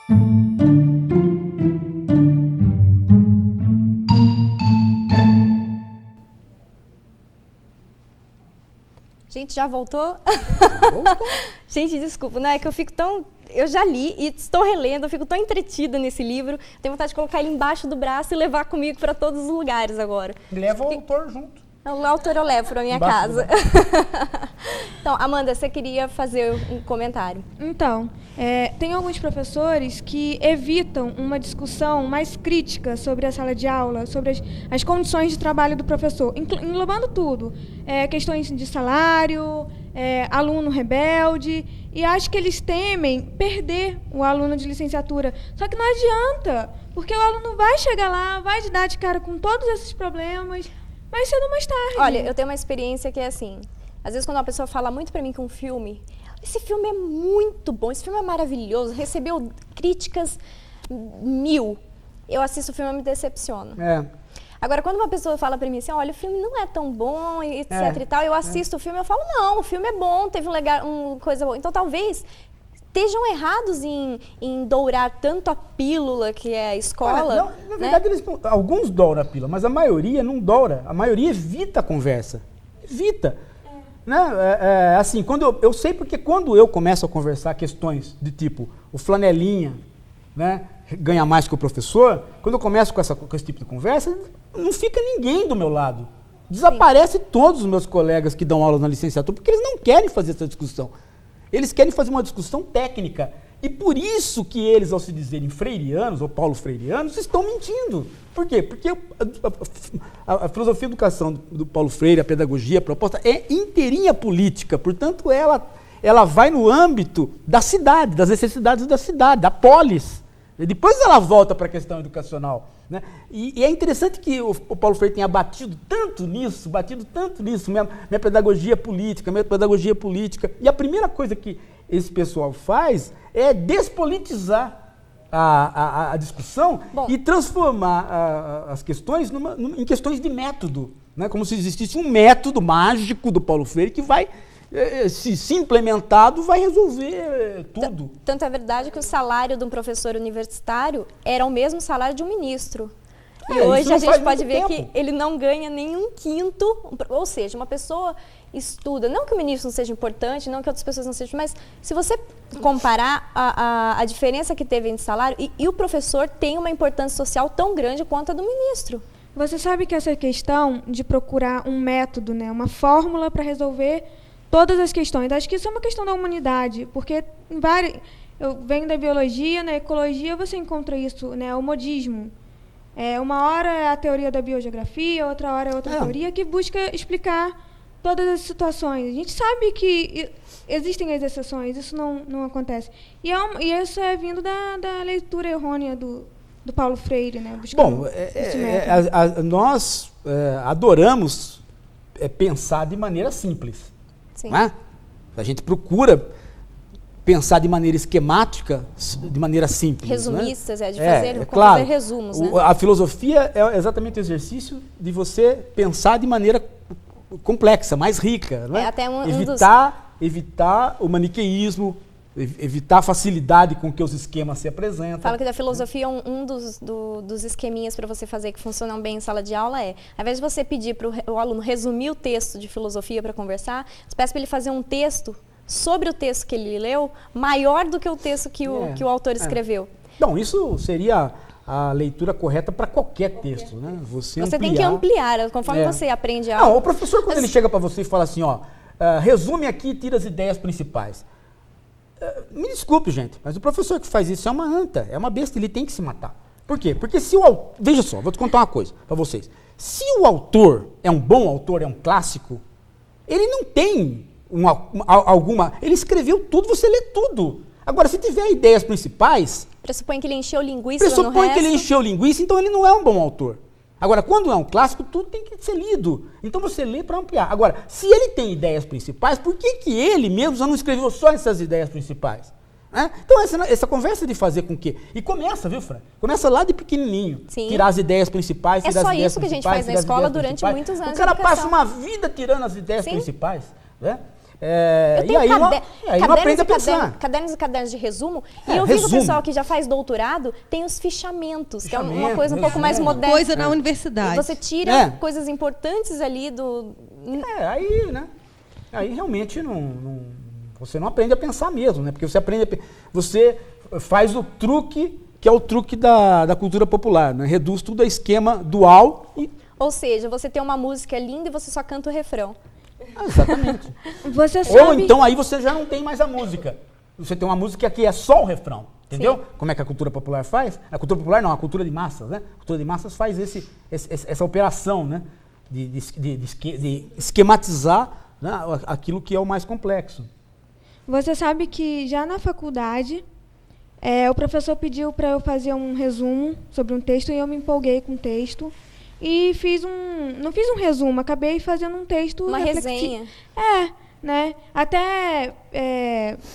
Gente, já voltou? Gente, desculpa, não é que eu fico tão... Eu já li e estou relendo, eu fico tão entretida nesse livro, tenho vontade de colocar ele embaixo do braço e levar comigo para todos os lugares agora. Leva o autor junto. O autor eu levo para minha casa. Então, Amanda, você queria fazer um comentário. Então, tem alguns professores que evitam uma discussão mais crítica sobre a sala de aula, sobre as condições de trabalho do professor, englobando tudo. Questões de salário, aluno rebelde, e acho que eles temem perder o aluno de licenciatura. Só que não adianta, porque o aluno vai chegar lá, vai dar de cara com todos esses problemas, mais cedo ou mais tarde. Olha, eu tenho uma experiência que é assim, às vezes quando uma pessoa fala muito pra mim que um filme, esse filme é muito bom, esse filme é maravilhoso, recebeu críticas 1000, eu assisto o filme e me decepciono. Agora, quando uma pessoa fala pra mim assim, olha, o filme não é tão bom, etc e tal, eu assisto o filme e eu falo, não, o filme é bom, teve uma coisa boa. Então, talvez estejam errados em dourar tanto a pílula que é a escola. Olha, não, na verdade, alguns douram a pílula, mas a maioria não doura. A maioria evita a conversa. Evita. Né? Assim, eu sei porque quando eu começo a conversar questões de tipo, o flanelinha, né, ganha mais que o professor, quando eu começo com esse tipo de conversa, não fica ninguém do meu lado. Desaparece todos os meus colegas que dão aula na licenciatura, porque eles não querem fazer essa discussão. Eles querem fazer uma discussão técnica. E por isso que eles, ao se dizerem freirianos ou paulo-freirianos, estão mentindo. Por quê? Porque a filosofia da educação do Paulo Freire, a pedagogia, a proposta, é inteirinha política. Portanto, ela vai no âmbito da cidade, das necessidades da cidade, da polis. E depois ela volta para a questão educacional. Né? E é interessante que o Paulo Freire tenha batido tanto nisso, minha pedagogia política, E a primeira coisa que esse pessoal faz é despolitizar a discussão e transformar as questões em questões de método. Né? Como se existisse um método mágico do Paulo Freire que vai... Se implementado, vai resolver tudo. Tanto é verdade que o salário de um professor universitário era o mesmo salário de um ministro. E hoje a gente pode ver que ele não ganha nem um quinto, ou seja, uma pessoa estuda, não que o ministro não seja importante, não que outras pessoas não sejam, mas se você comparar a diferença que teve entre salário, e o professor tem uma importância social tão grande quanto a do ministro. Você sabe que essa questão de procurar um método, né, uma fórmula para resolver todas as questões. Acho que isso é uma questão da humanidade, porque eu venho da biologia, na ecologia você encontra isso, né, o modismo. Uma hora é a teoria da biogeografia, outra hora é outra teoria que busca explicar todas as situações. A gente sabe que existem as exceções, isso não acontece. E isso é vindo da leitura errônea do Paulo Freire, né? Bom, nós adoramos pensar de maneira simples. Sim. Né? A gente procura pensar de maneira esquemática, de maneira simples. Resumistas, né? De fazer, claro, fazer resumos. Né? A filosofia é exatamente o exercício de você pensar de maneira complexa, mais rica. Né? Até evitar o maniqueísmo, evitar a facilidade com que os esquemas se apresentam. Fala que da filosofia, um dos esqueminhas para você fazer que funcionam bem em sala de aula ao invés de você pedir para o aluno resumir o texto de filosofia para conversar, você peça para ele fazer um texto sobre o texto que ele leu, maior do que o texto que o autor escreveu. Bom, isso seria a leitura correta para qualquer texto. Né? Você tem que ampliar, conforme você aprende a... Não, o professor, quando ele chega para você e fala assim, resume aqui e tira as ideias principais. Me desculpe, gente, mas o professor que faz isso é uma anta, é uma besta, ele tem que se matar. Por quê? Porque se veja só, vou te contar uma coisa para vocês. Se o autor é um bom autor, é um clássico, ele não tem ele escreveu tudo, você lê tudo. Agora, se tiver ideias principais... Pressupõe que ele encheu linguiça no resto. Que ele encheu linguiça, então ele não é um bom autor. Agora, quando é um clássico, tudo tem que ser lido. Então você lê para ampliar. Agora, se ele tem ideias principais, por que ele mesmo já não escreveu só essas ideias principais? Né? Então essa conversa de fazer com que... E começa, viu, Fran? Começa lá de pequenininho. Sim. Tirar as ideias principais. É só isso que a gente faz na escola durante muitos anos. O cara passa uma vida tirando as ideias principais. Né? Eu tenho aí não aprende a pensar. Cadernos e cadernos de resumo. E eu vi que o resumo. pessoal que já faz doutorado tem os fichamentos, que é uma Fichamento, coisa um pouco mais resumo. moderna. Coisa na universidade. E você tira coisas importantes ali do... Aí, né? Aí realmente você não aprende a pensar mesmo, né? Porque você faz o truque, que é o truque da cultura popular, né? Reduz tudo a esquema dual e... Ou seja, você tem uma música linda e você só canta o refrão. Exatamente. Você sabe... Ou então aí você já não tem mais a música. Você tem uma música que é só o refrão. Entendeu? Sim. Como é que a cultura popular faz? A cultura popular não, a cultura de massas, né? A cultura de massas faz essa operação, né? De esquematizar, né? Aquilo que é o mais complexo. Você sabe que já na faculdade, o professor pediu para eu fazer um resumo sobre um texto e eu me empolguei com o texto. E não fiz um resumo, acabei fazendo um texto... Uma resenha. Né? Até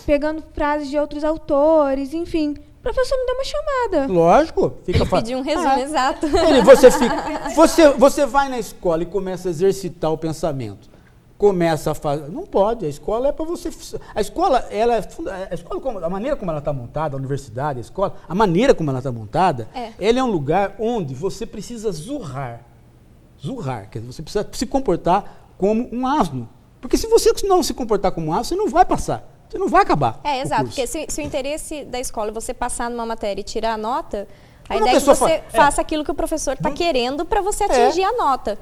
pegando frases de outros autores, enfim. O professor me deu uma chamada. Lógico. Ele pediu um resumo, exato. Você vai na escola e começa a exercitar o pensamento. Começa a fazer... Não pode, a escola é para você... A escola, a maneira como ela está montada, a universidade, a escola, a maneira como ela está montada, ela é um lugar onde você precisa zurrar. Zurrar, quer dizer, você precisa se comportar como um asno. Porque se você não se comportar como um asno, você não vai passar, você não vai acabar. Exato, porque se o interesse da escola é você passar numa matéria e tirar a nota, a ideia é que você faça aquilo que o professor está querendo para você atingir a nota.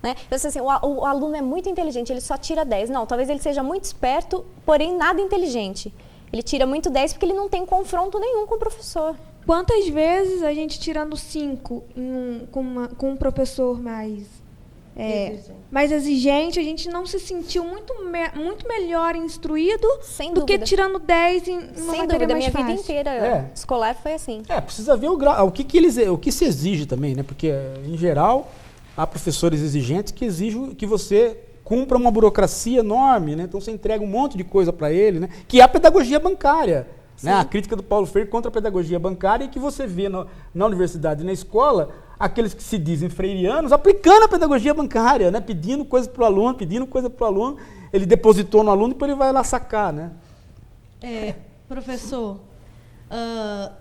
Né? Então, assim, o aluno é muito inteligente, ele só tira 10. Não, talvez ele seja muito esperto, porém nada inteligente. Ele tira muito 10 porque ele não tem confronto nenhum com o professor. Quantas vezes a gente tirando 5 com um professor mais exigente, a gente não se sentiu muito melhor instruído do que tirando 10 em uma matéria mais fácil. Minha vida inteira escolar foi assim. Precisa ver o que se exige também, né? Porque, em geral... Há professores exigentes que exigem que você cumpra uma burocracia enorme, né? Então você entrega um monte de coisa para ele, né? Que é a pedagogia bancária, né? A crítica do Paulo Freire contra a pedagogia bancária e que você vê na universidade e na escola aqueles que se dizem freirianos aplicando a pedagogia bancária, né? Pedindo coisa para o aluno, ele depositou no aluno e depois ele vai lá sacar, né? Professor,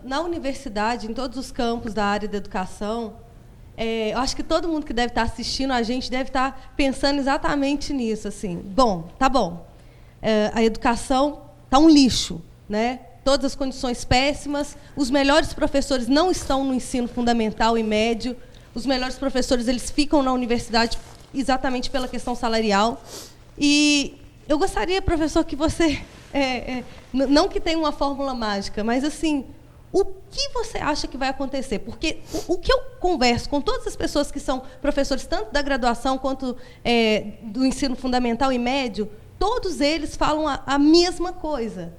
na universidade, em todos os campos da área da educação, eu acho que todo mundo que deve estar assistindo a gente deve estar pensando exatamente nisso. Assim. Tá bom. A educação está um lixo, né? Todas as condições péssimas. Os melhores professores não estão no ensino fundamental e médio. Os melhores professores eles ficam na universidade exatamente pela questão salarial. E eu gostaria, professor, que você... não que tenha uma fórmula mágica, mas assim... O que você acha que vai acontecer? Porque o que eu converso com todas as pessoas que são professores, tanto da graduação quanto do ensino fundamental e médio, todos eles falam a mesma coisa.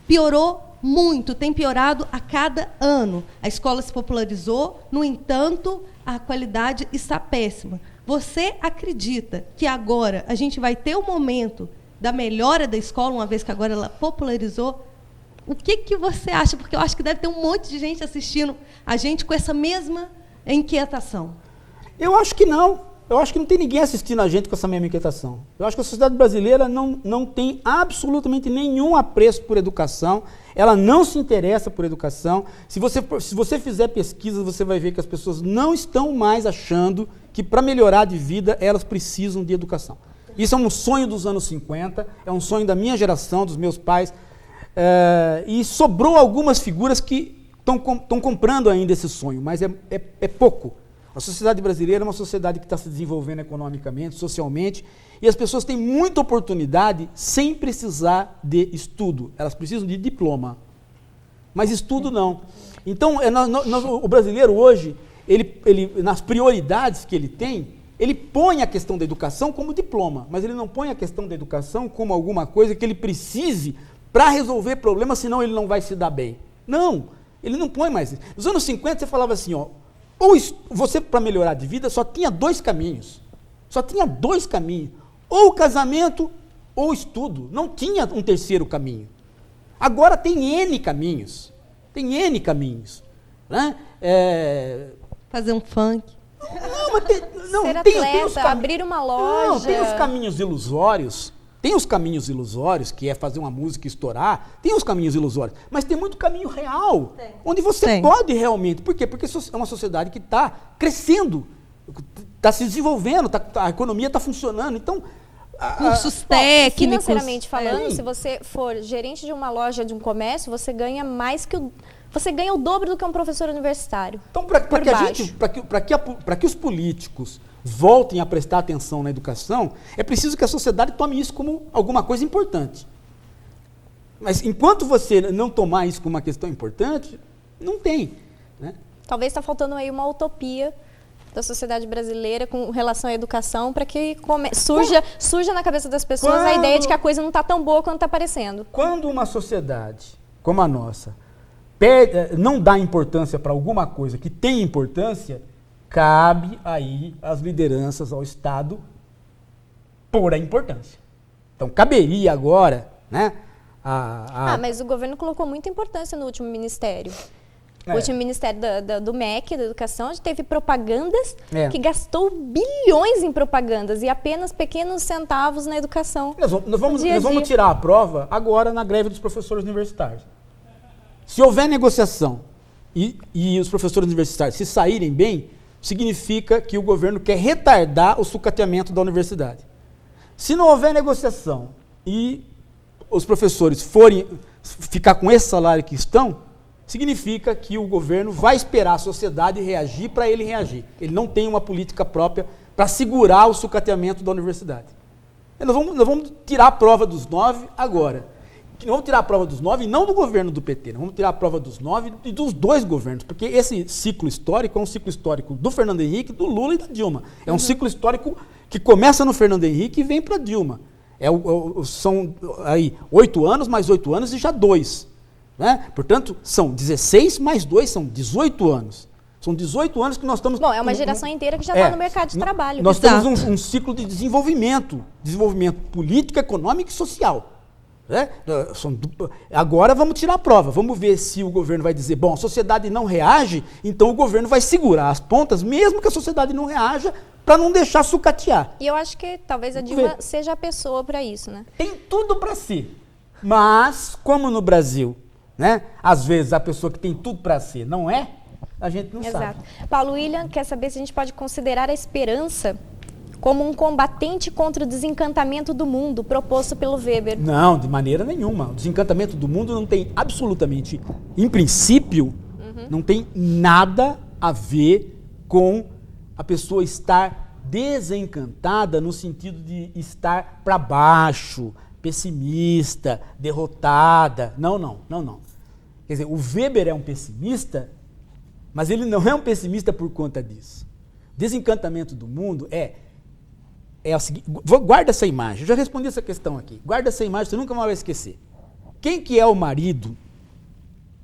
Piorou muito, tem piorado a cada ano. A escola se popularizou, no entanto, a qualidade está péssima. Você acredita que agora a gente vai ter o momento da melhora da escola, uma vez que agora ela popularizou? O que você acha? Porque eu acho que deve ter um monte de gente assistindo a gente com essa mesma inquietação. Eu acho que não. Eu acho que não tem ninguém assistindo a gente com essa mesma inquietação. Eu acho que a sociedade brasileira não tem absolutamente nenhum apreço por educação. Ela não se interessa por educação. Se você fizer pesquisas, você vai ver que as pessoas não estão mais achando que para melhorar de vida elas precisam de educação. Isso é um sonho dos anos 50, é um sonho da minha geração, dos meus pais. E sobrou algumas figuras que estão comprando ainda esse sonho, mas é pouco. A sociedade brasileira é uma sociedade que está se desenvolvendo economicamente, socialmente, e as pessoas têm muita oportunidade sem precisar de estudo. Elas precisam de diploma, mas estudo não. Então, o brasileiro hoje, ele, nas prioridades que ele tem, ele põe a questão da educação como diploma, mas ele não põe a questão da educação como alguma coisa que ele precise para resolver problemas, senão ele não vai se dar bem. Não, ele não põe mais isso. Nos anos 50, você falava assim, ou você, para melhorar de vida, só tinha 2 caminhos. Só tinha 2 caminhos. Ou o casamento, ou o estudo. Não tinha um terceiro caminho. Agora tem N caminhos. Tem N caminhos. Né? Fazer um funk. Não, mas tem atleta, abrir uma loja. Não, tem os caminhos ilusórios. Tem os caminhos ilusórios, que é fazer uma música estourar, tem os caminhos ilusórios, mas tem muito caminho real, onde você pode realmente... Por quê? Porque é uma sociedade que está crescendo, está se desenvolvendo, a economia está funcionando, então... Cursos técnicos. Financeiramente falando, se você for gerente de uma loja, de um comércio, você ganha mais que você ganha o dobro do que um professor universitário. Então, para que os políticos voltem a prestar atenção na educação, é preciso que a sociedade tome isso como alguma coisa importante. Mas enquanto você não tomar isso como uma questão importante, não tem. Né? Talvez está faltando aí uma utopia da sociedade brasileira com relação à educação para que surja na cabeça das pessoas a ideia de que a coisa não está tão boa quanto está parecendo. Quando uma sociedade como a nossa não dá importância para alguma coisa que tem importância, cabe aí às lideranças, ao Estado, pôr a importância. Então, caberia agora, né? Mas o governo colocou muita importância no último ministério. O último ministério do MEC, da Educação, a gente teve propagandas que gastou bilhões em propagandas e apenas pequenos centavos na educação. Nós vamos tirar a prova agora na greve dos professores universitários. Se houver negociação e os professores universitários se saírem bem, significa que o governo quer retardar o sucateamento da universidade. Se não houver negociação e os professores forem ficar com esse salário que estão, significa que o governo vai esperar a sociedade reagir para ele reagir. Ele não tem uma política própria para segurar o sucateamento da universidade. Nós vamos tirar a prova dos 9 agora. Não vamos tirar a prova dos 9 e não do governo do PT. Nós vamos tirar a prova dos 9 e dos dois governos. Porque esse ciclo histórico é um ciclo histórico do Fernando Henrique, do Lula e da Dilma. É um ciclo histórico que começa no Fernando Henrique e vem para a Dilma. São aí 8 anos mais 8 anos e já 2. Né? Portanto, são 16 mais 2, são 18 anos. São 18 anos que nós estamos... Bom, é uma geração inteira que já está no mercado de trabalho. Nós temos um ciclo de desenvolvimento político, econômico e social. Né? Agora vamos tirar a prova, vamos ver se o governo vai dizer, bom, a sociedade não reage, então o governo vai segurar as pontas, mesmo que a sociedade não reaja, para não deixar sucatear. E eu acho que talvez a Dilma seja a pessoa para isso, né? Tem tudo para si, mas como no Brasil, né, às vezes a pessoa que tem tudo para si não é, a gente não sabe. Paulo William quer saber se a gente pode considerar a esperança como um combatente contra o desencantamento do mundo proposto pelo Weber. Não, de maneira nenhuma. O desencantamento do mundo não tem absolutamente, em princípio, não tem nada a ver com a pessoa estar desencantada no sentido de estar para baixo, pessimista, derrotada. Não. Quer dizer, o Weber é um pessimista, mas ele não é um pessimista por conta disso. Desencantamento do mundo é o seguinte, guarda essa imagem, eu já respondi essa questão aqui, guarda essa imagem, você nunca mais vai esquecer. Quem que é o marido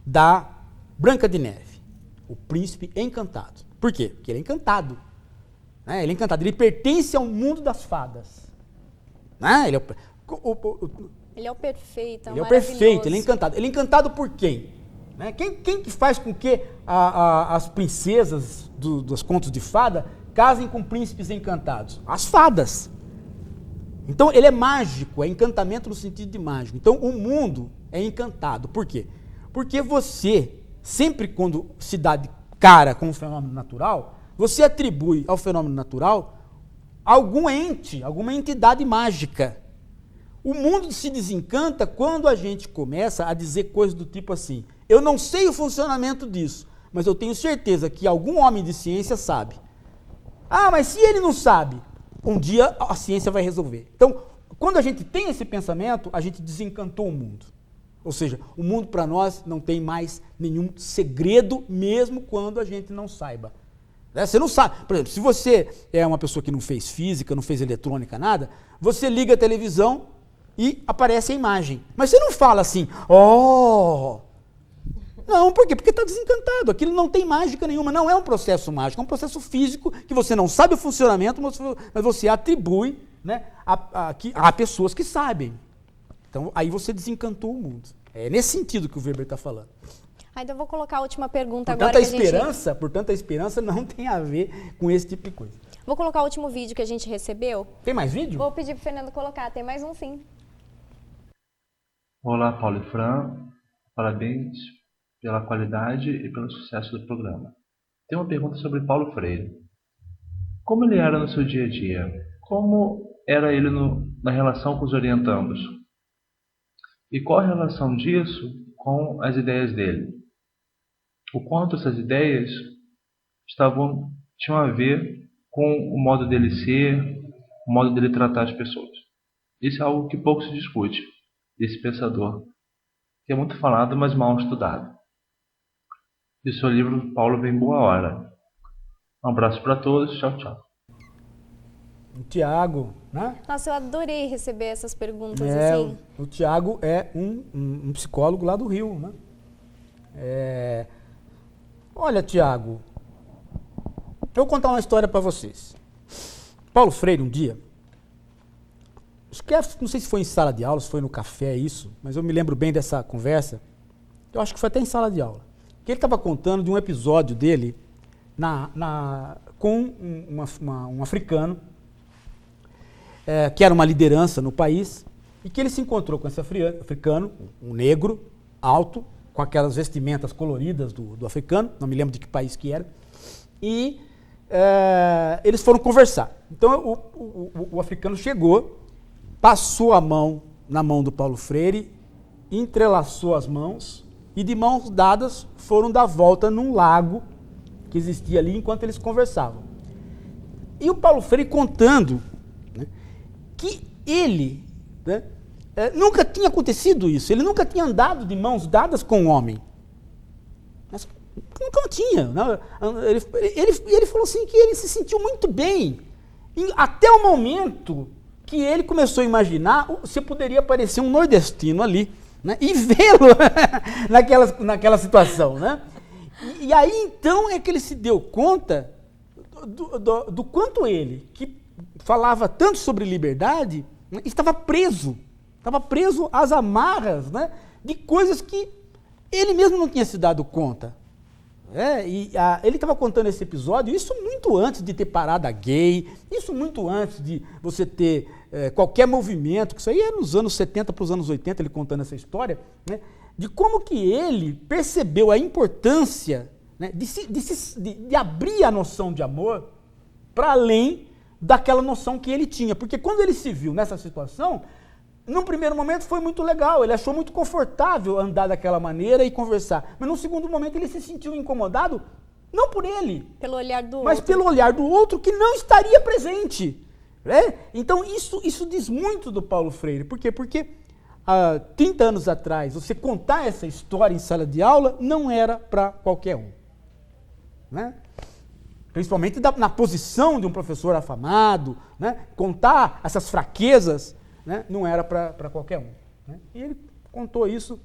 da Branca de Neve? O príncipe encantado. Por quê? Porque ele é encantado. Né? Ele é encantado, ele pertence ao mundo das fadas. Né? Ele é o perfeito, ele é o perfeito, ele é encantado. Ele é encantado por quem? Né? Quem que faz com que as princesas dos contos de fada casem com príncipes encantados? As fadas. Então ele é mágico, é encantamento no sentido de mágico. Então o mundo é encantado. Por quê? Porque você, sempre quando se dá de cara com um fenômeno natural, você atribui ao fenômeno natural algum ente, alguma entidade mágica. O mundo se desencanta quando a gente começa a dizer coisas do tipo assim, eu não sei o funcionamento disso, mas eu tenho certeza que algum homem de ciência sabe. Ah, mas se ele não sabe, um dia a ciência vai resolver. Então, quando a gente tem esse pensamento, a gente desencantou o mundo. Ou seja, o mundo para nós não tem mais nenhum segredo, mesmo quando a gente não saiba. Você não sabe. Por exemplo, se você é uma pessoa que não fez física, não fez eletrônica, nada, você liga a televisão e aparece a imagem. Mas você não fala assim, oh... Não, por quê? Porque está desencantado. Aquilo não tem mágica nenhuma. Não é um processo mágico, é um processo físico que você não sabe o funcionamento, mas você atribui, né, a pessoas que sabem. Então, aí você desencantou o mundo. É nesse sentido que o Weber está falando. Então eu vou colocar a última pergunta Portanto, agora. Portanto, a esperança não tem a ver com esse tipo de coisa. Vou colocar o último vídeo que a gente recebeu. Tem mais vídeo? Vou pedir pro Fernando colocar, tem mais um sim. Olá, Paulo e Fran. Parabéns pela qualidade e pelo sucesso do programa. Tenho uma pergunta sobre Paulo Freire. Como ele era no seu dia a dia? Como era ele na relação com os orientandos? E qual a relação disso com as ideias dele? O quanto essas ideias tinham a ver com o modo dele ser, o modo dele tratar as pessoas. Isso é algo que pouco se discute, desse pensador, que é muito falado, mas mal estudado. E o seu livro, Paulo, vem boa hora. Um abraço para todos, tchau, tchau. O Tiago, né? Nossa, eu adorei receber essas perguntas, É, assim. o Tiago é um psicólogo lá do Rio, né? Olha, Tiago, eu vou contar uma história para vocês. Paulo Freire, um dia, não sei se foi em sala de aula, se foi no café, isso, mas eu me lembro bem dessa conversa. Eu acho que foi até em sala de aula. Que ele estava contando de um episódio dele com um africano, que era uma liderança no país, e que ele se encontrou com esse africano, um negro, alto, com aquelas vestimentas coloridas do africano, não me lembro de que país que era, e eles foram conversar. Então o africano chegou, passou a mão na mão do Paulo Freire, entrelaçou as mãos e de mãos dadas foram dar volta num lago que existia ali enquanto eles conversavam. E o Paulo Freire contando, né, que ele, né, nunca tinha acontecido isso, ele nunca tinha andado de mãos dadas com um homem. Mas nunca tinha. Né? Ele falou assim que ele se sentiu muito bem, até o momento que ele começou a imaginar se poderia aparecer um nordestino ali, né, e vê-lo naquela situação. Né? E aí então é que ele se deu conta do quanto ele, que falava tanto sobre liberdade, né, estava preso às amarras, né, de coisas que ele mesmo não tinha se dado conta. Ele estava contando esse episódio, isso muito antes de ter parada gay, isso muito antes de você ter qualquer movimento, que isso aí é nos anos 70 para os anos 80, ele contando essa história, né, de como que ele percebeu a importância, né, de abrir a noção de amor para além daquela noção que ele tinha. Porque quando ele se viu nessa situação, num primeiro momento foi muito legal, ele achou muito confortável andar daquela maneira e conversar. Mas num segundo momento ele se sentiu incomodado, não por ele, Pelo olhar do mas outro. pelo olhar do outro que não estaria presente. Né? Então isso diz muito do Paulo Freire. Por quê? Porque há 30 anos atrás, você contar essa história em sala de aula não era para qualquer um. Né? Principalmente na posição de um professor afamado, né? Contar essas fraquezas, né, não era para qualquer um. Né? E ele contou isso.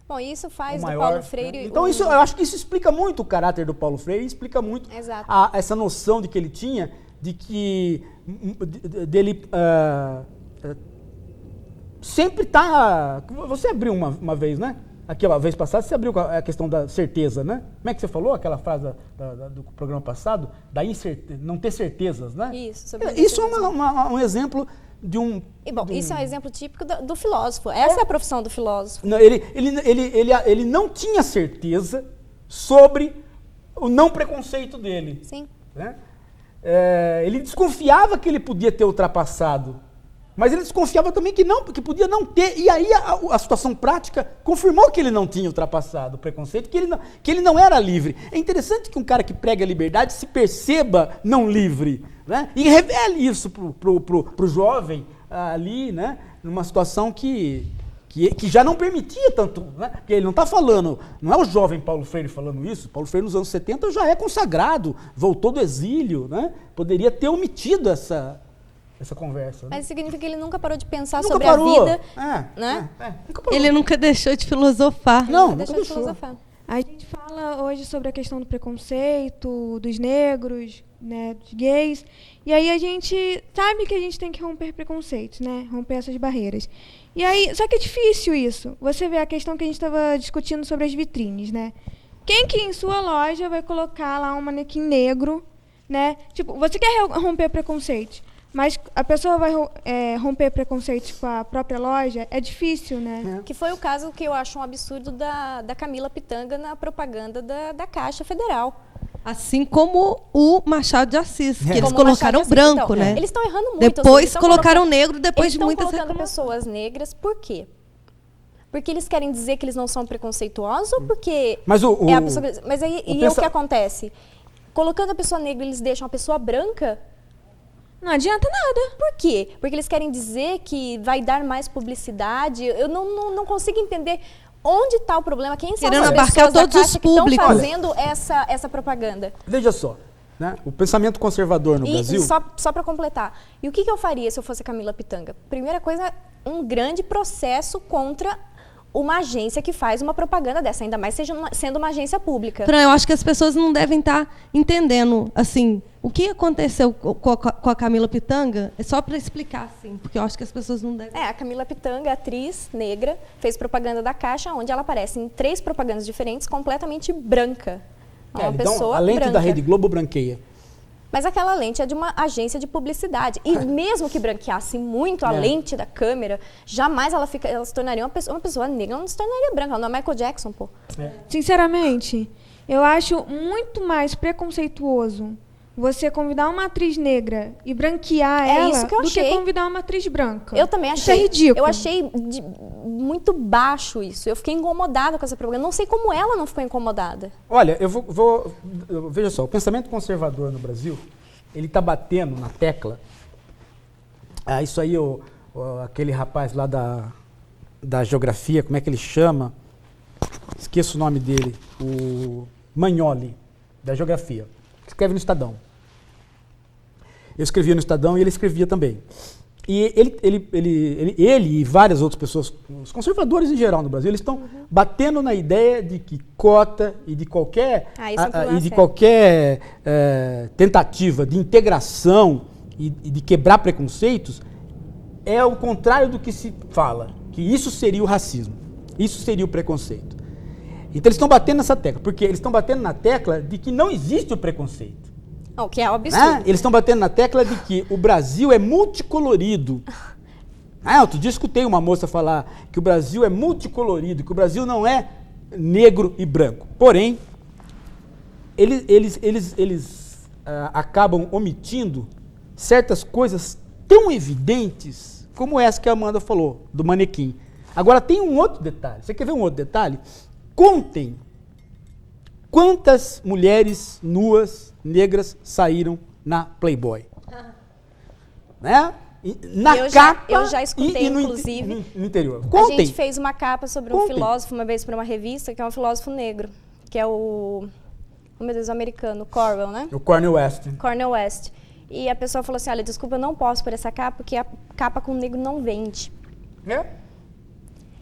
Bom, isso faz o do maior, Paulo Freire... né? Então eu acho que isso explica muito o caráter do Paulo Freire, explica muito essa noção de que ele tinha, de que dele sempre tá... Você abriu uma vez, né? Aquela vez passada, você abriu a questão da certeza, né? Como é que você falou? Aquela frase do programa passado? Da não ter certezas, né? Isso é um exemplo de um... Isso é um exemplo típico do filósofo. Essa é a profissão do filósofo. Não, ele não tinha certeza sobre o não preconceito dele. Sim. Né? Ele desconfiava que ele podia ter ultrapassado, mas ele desconfiava também que podia não ter. E aí a situação prática confirmou que ele não tinha ultrapassado o preconceito, que ele não era livre. É interessante que um cara que prega a liberdade se perceba não livre, né? E revele isso pro jovem ali, né? Numa situação que já não permitia tanto, né? Porque ele não está falando, não é o jovem Paulo Freire falando isso. Paulo Freire nos anos 70 já é consagrado, voltou do exílio, né? Poderia ter omitido essa conversa. Né? Mas significa que ele nunca parou de pensar Nunca sobre parou. a vida, né? Nunca parou. Ele nunca deixou de filosofar. Não, Deixa nunca eu deixou. filosofar. A gente fala hoje sobre a questão do preconceito, dos negros, né, dos gays. E aí a gente sabe que a gente tem que romper preconceitos, né? Romper essas barreiras. E aí, só que é difícil isso. Você vê a questão que a gente estava discutindo sobre as vitrines, né? Quem que em sua loja vai colocar lá um manequim negro né? Tipo, você quer romper preconceitos, mas a pessoa vai romper preconceitos com a própria loja? É difícil, né? Que foi o caso que eu acho um absurdo da Camila Pitanga na propaganda da Caixa Federal. Assim como o Machado de Assis, que eles Como colocaram Machado de Assis, branco, então, né? Eles estão errando muito. Depois ou seja, eles tão colocaram negro, depois de eles muitas estão colocando reclamações. pessoas negras, por quê? Porque eles querem dizer que eles não são preconceituosos ou porque Mas é a pessoa... Mas aí o que acontece? Colocando a pessoa negra, eles deixam a pessoa branca. Não adianta nada. Por quê? Porque eles querem dizer que vai dar mais publicidade. Eu não consigo entender onde está o problema. Quem são Querendo as abarcar pessoas da todos os Caixa que estão públicos. fazendo essa propaganda? Veja só, né? O pensamento conservador no Brasil... Só para completar. E o que eu faria se eu fosse a Camila Pitanga? Primeira coisa, um grande processo contra uma agência que faz uma propaganda dessa, ainda mais sendo uma agência pública. Fran, eu acho que as pessoas não devem estar entendendo, assim, o que aconteceu com a Camila Pitanga, é só para explicar, assim, porque eu acho que as pessoas não devem... A Camila Pitanga, atriz negra, fez propaganda da Caixa, onde ela aparece em 3 propagandas diferentes, completamente branca. Uma pessoa então, a lente branca. da Rede Globo branqueia. Mas aquela lente é de uma agência de publicidade. E mesmo que branqueasse muito a lente da câmera, jamais ela se tornaria uma pessoa negra, não se tornaria branca. Ela não é Michael Jackson, pô. Sinceramente, eu acho muito mais preconceituoso você convidar uma atriz negra e branquear ela isso que eu do que achei. convidar uma atriz branca. Eu também Isso achei. é ridículo. Eu achei muito baixo isso. Eu fiquei incomodada com essa propaganda. Não sei como ela não ficou incomodada. Olha, veja só, o pensamento conservador no Brasil, ele está batendo na tecla. Isso aí, aquele rapaz lá da geografia, como é que ele chama? Esqueço o nome dele. O Magnoli, da geografia. Escreve no Estadão. Eu escrevia no Estadão e ele escrevia também. E ele e várias outras pessoas, os conservadores em geral no Brasil, eles estão batendo na ideia de que cota e de qualquer, tentativa de integração e de quebrar preconceitos é o contrário do que se fala, que isso seria o racismo, isso seria o preconceito. Então eles estão batendo nessa tecla, porque eles estão batendo na tecla de que não existe o preconceito. O que é um absurdo. Eles estão batendo na tecla de que o Brasil é multicolorido. Outro dia escutei uma moça falar que o Brasil é multicolorido, que o Brasil não é negro e branco. Porém, eles acabam omitindo certas coisas tão evidentes como essa que a Amanda falou, do manequim. Agora, tem um outro detalhe. Você quer ver um outro detalhe? Contem quantas mulheres nuas negras saíram na Playboy. Né? Eu já escutei, inclusive. No interior. Contem. A gente fez uma capa sobre um filósofo, uma vez para uma revista, que é um filósofo negro, que é o meu Deus, o americano, Cornel, né? O Cornel West. Cornel West. E a pessoa falou assim, olha, desculpa, eu não posso por essa capa, porque a capa com negro não vende.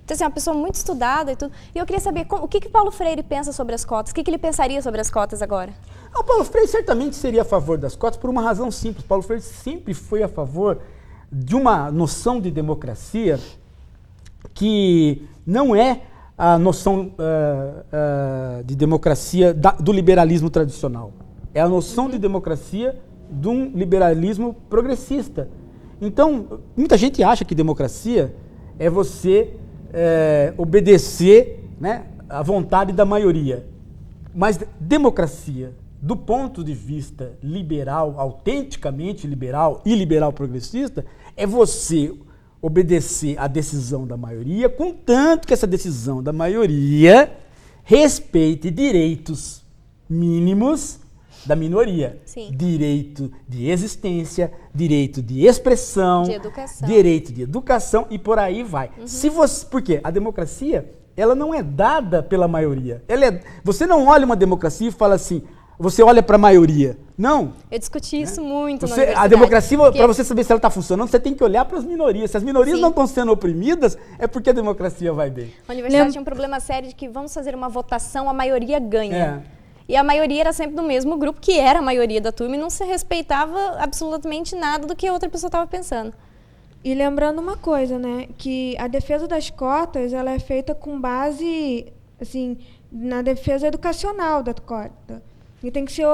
Então, assim, uma pessoa muito estudada e tudo. E eu queria saber o que Paulo Freire pensa sobre as cotas. O que ele pensaria sobre as cotas agora? O Paulo Freire certamente seria a favor das cotas por uma razão simples. Paulo Freire sempre foi a favor de uma noção de democracia que não é a noção de democracia do liberalismo tradicional. É a noção de democracia de um liberalismo progressista. Então, muita gente acha que democracia é você obedecer, né, à vontade da maioria. Mas democracia, do ponto de vista liberal, autenticamente liberal e liberal progressista, é você obedecer à decisão da maioria, contanto que essa decisão da maioria respeite direitos mínimos da minoria. Sim. Direito de existência, direito de expressão, de educação. Direito de educação e por aí vai. Por quê? A democracia, ela não é dada pela maioria. Você não olha uma democracia e fala assim, você olha para a maioria. Não. Eu discuti isso muito na A universidade. democracia, para você saber se ela está funcionando, você tem que olhar para as minorias. Se as minorias não estão sendo oprimidas, é porque a democracia vai bem. A universidade tinha um problema sério de que vamos fazer uma votação, a maioria ganha. E a maioria era sempre do mesmo grupo, que era a maioria da turma, e não se respeitava absolutamente nada do que a outra pessoa estava pensando. E lembrando uma coisa, né, que a defesa das cotas, ela é feita com base, assim, na defesa educacional da cota. E tem que ser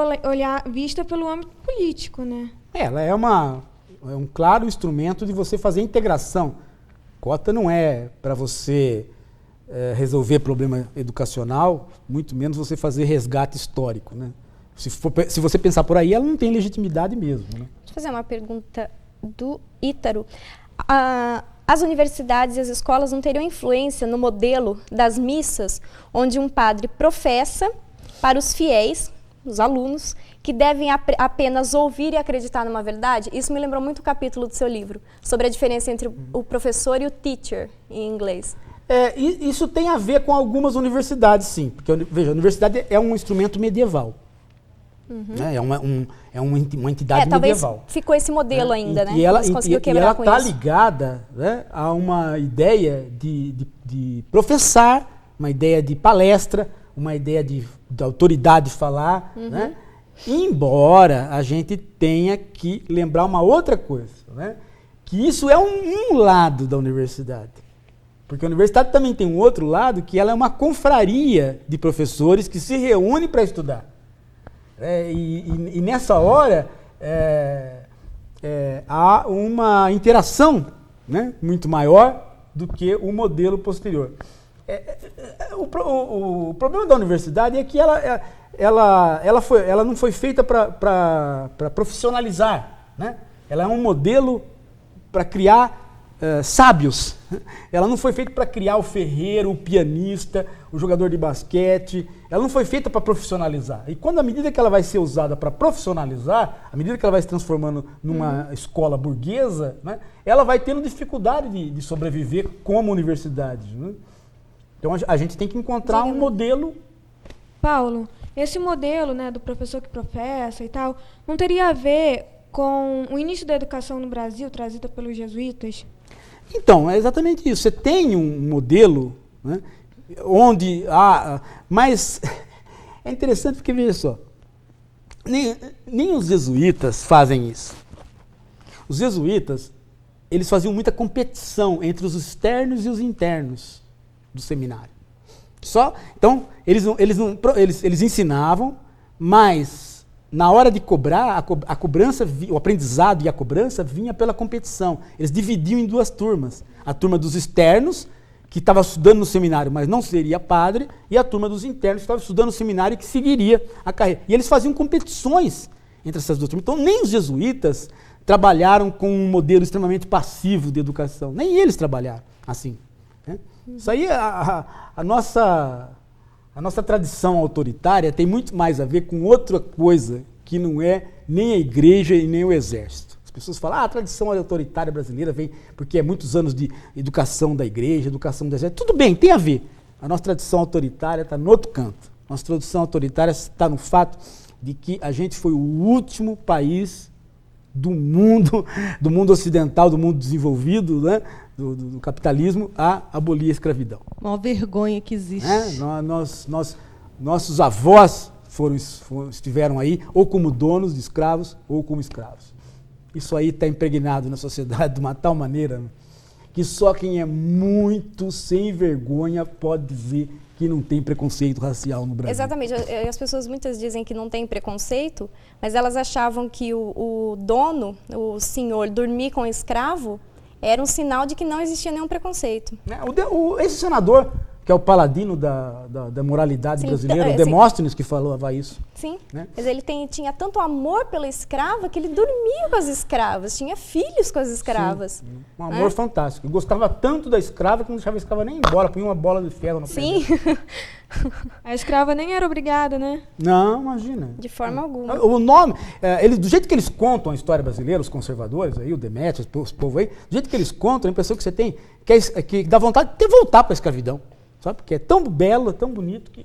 vista pelo âmbito político, né? Ela é um claro instrumento de você fazer integração. Cota não é para você resolver problema educacional, muito menos você fazer resgate histórico, né? Se você pensar por aí, ela não tem legitimidade mesmo, né? Deixa eu fazer uma pergunta do Ítaro. As universidades e as escolas não teriam influência no modelo das missas, onde um padre professa para os fiéis, os alunos, que devem apenas ouvir e acreditar numa verdade? Isso me lembrou muito o capítulo do seu livro, sobre a diferença entre o professor e o teacher, em inglês. Isso tem a ver com algumas universidades, sim. Porque, veja, a universidade é um instrumento medieval. Né? É uma entidade talvez medieval. Ficou esse modelo ainda, né? E ela está ligada, né, a uma ideia de professar, uma ideia de palestra, uma ideia de autoridade falar, né? Embora a gente tenha que lembrar uma outra coisa, né? Que isso é um lado da universidade. Porque a universidade também tem um outro lado, que ela é uma confraria de professores que se reúnem para estudar. E nessa hora há uma interação, né, muito maior do que o modelo posterior. O problema da universidade é que ela não foi feita para profissionalizar, né? Ela é um modelo para criar sábios. Ela não foi feita para criar o ferreiro, o pianista, o jogador de basquete. Ela não foi feita para profissionalizar. E à medida que ela vai ser usada para profissionalizar, à medida que ela vai se transformando numa escola burguesa, né, ela vai tendo dificuldade de sobreviver como universidade, né? Então a gente tem que encontrar um modelo. Paulo, esse modelo, né, do professor que professa e tal, não teria a ver com o início da educação no Brasil, trazida pelos jesuítas? Então, é exatamente isso. Você tem um modelo, né, onde há... Mas é interessante porque, veja só, nem os jesuítas fazem isso. Os jesuítas, eles faziam muita competição entre os externos e os internos do seminário. Então, eles ensinavam, mas na hora de cobrar, a cobrança, o aprendizado e a cobrança vinha pela competição. Eles dividiam em duas turmas. A turma dos externos, que estava estudando no seminário, mas não seria padre, e a turma dos internos, que estava estudando no seminário e que seguiria a carreira. E eles faziam competições entre essas duas turmas. Então, nem os jesuítas trabalharam com um modelo extremamente passivo de educação. Nem eles trabalharam assim, né? Isso aí, a nossa tradição autoritária tem muito mais a ver com outra coisa que não é nem a igreja e nem o exército. As pessoas falam, a tradição autoritária brasileira vem porque é muitos anos de educação da igreja, educação do exército. Tudo bem, tem a ver. A nossa tradição autoritária está no outro canto. Nossa tradição autoritária está no fato de que a gente foi o último país do mundo ocidental, do mundo desenvolvido, né, do capitalismo, a abolir a escravidão. Uma vergonha que existe. Nossos avós estiveram aí ou como donos de escravos ou como escravos. Isso aí está impregnado na sociedade de uma tal maneira, né, que só quem é muito sem vergonha pode dizer que não tem preconceito racial no Brasil. Exatamente. As pessoas muitas dizem que não tem preconceito, mas elas achavam que o dono, o senhor, dormir com o escravo era um sinal de que não existia nenhum preconceito. Esse senador, que é o paladino da moralidade brasileira, o Demóstenes, que falava isso. Sim, né? Mas ele tinha tanto amor pela escrava que ele dormia com as escravas, tinha filhos com as escravas. Sim, um amor fantástico. Ele gostava tanto da escrava que não deixava a escrava nem embora, punha uma bola de ferro no pé dele. A escrava nem era obrigada, né? Não, imagina. De forma alguma. O nome, do jeito que eles contam a história brasileira, os conservadores, aí, o Demétrios, esse povo aí, do jeito que eles contam, a impressão que você tem que dá vontade de voltar para a escravidão. Sabe? Porque é tão belo, é tão bonito que...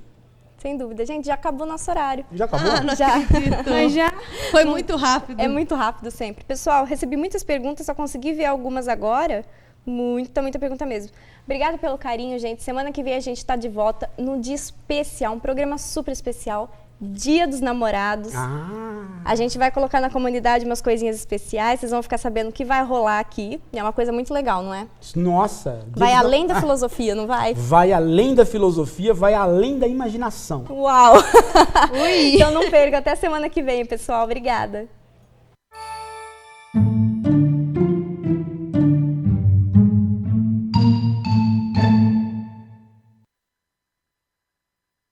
Sem dúvida. Gente, já acabou nosso horário. Já acabou? Não Já. acredito. Mas já Foi muito rápido. É muito rápido sempre. Pessoal, recebi muitas perguntas, só consegui ver algumas agora. Muita pergunta mesmo. Obrigada pelo carinho, gente. Semana que vem a gente está de volta num dia especial, um programa super especial. Dia dos Namorados. A gente vai colocar na comunidade umas coisinhas especiais, vocês vão ficar sabendo o que vai rolar aqui. É uma coisa muito legal, não é? Nossa! Vai além da filosofia, não vai? Vai além da filosofia, vai além da imaginação. Uau! Então não perca, até semana que vem, pessoal. Obrigada.